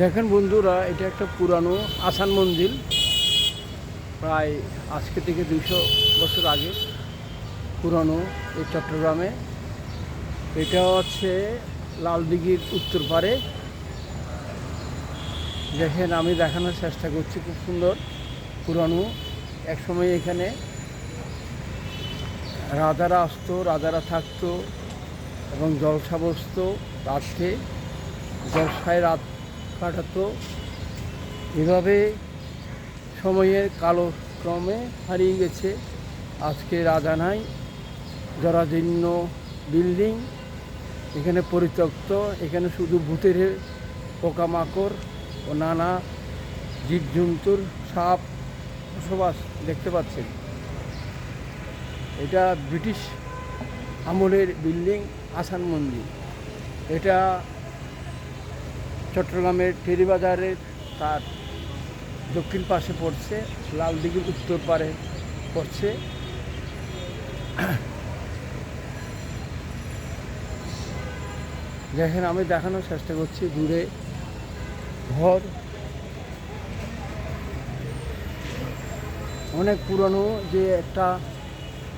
দেখেন বন্ধুরা, এটা একটা পুরানো আসান মন্দির। প্রায় আজকে থেকে 200 বছর আগে পুরানো এই চট্টগ্রামে। এটা হচ্ছে লালদিঘির উত্তর পারে। দেখেন, আমি দেখানোর চেষ্টা করছি, খুব সুন্দর পুরানো। একসময় এখানে রাজারা আসতো, রাজারা থাকতো এবং জলসা বসতো, রাত্রে জলসায় রাত কাটাতো। এভাবে সময়ের কালক্রমে হারিয়ে গেছে। আজকে রাজা নাই, জরাজীর্ণ বিল্ডিং, এখানে পরিত্যক্ত। এখানে শুধু ভূতের পোকামাকড় ও নানা জীবজন্তুর সাপ বসবাস দেখতে পাচ্ছেন। এটা ব্রিটিশ আমলের বিল্ডিং, আসান মন্দির। এটা চট্টগ্রামের টেরিবাজারের তার দক্ষিণ পাশে পড়ছে, লালদিঘির উত্তর পারে পড়ছে। দেখেন, আমি দেখানোর চেষ্টা করছি দূরে ঘর, অনেক পুরনো। যে একটা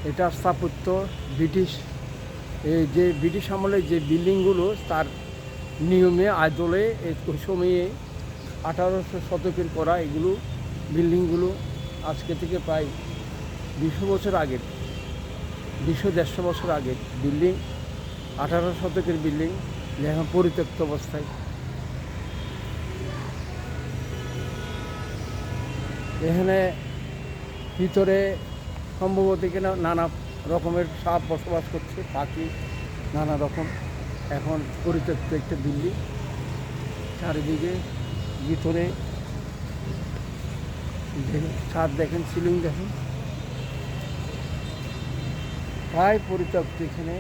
এটা স্থাপত্য ব্রিটিশ, এই যে ব্রিটিশ আমলের যে বিল্ডিংগুলো, তার নিয়মে আদলে ওই সময়ে 1800 শতকের করা এগুলো বিল্ডিংগুলো। আজকে থেকে প্রায় 200 বছর আগের, 200-150 বছর আগের বিল্ডিং, 18 শতকের বিল্ডিং, এখন পরিত্যক্ত অবস্থায়। এখানে ভিতরে সম্ভবত কিনা নানা রকমের সাপ বসবাস করছে, পাখি নানা রকম। এখন পরিত্যক্ত একটা বিল্ডিং, চারিদিকে ভিতরে ছাদ দেখেন, সিলিং দেখেন, প্রায় পরিত্যক্ত। এখানে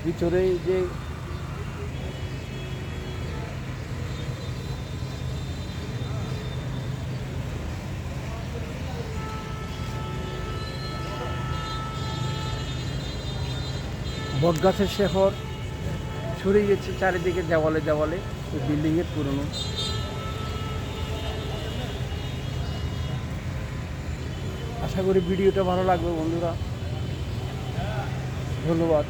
ভিতরে যে বটগাছের শেকড় ছড়িয়ে গেছে চারিদিকে, দেওয়ালে দেওয়ালে ওই বিল্ডিংয়ের পুরনো। আশা করি ভিডিওটা ভালো লাগবে বন্ধুরা। ধন্যবাদ।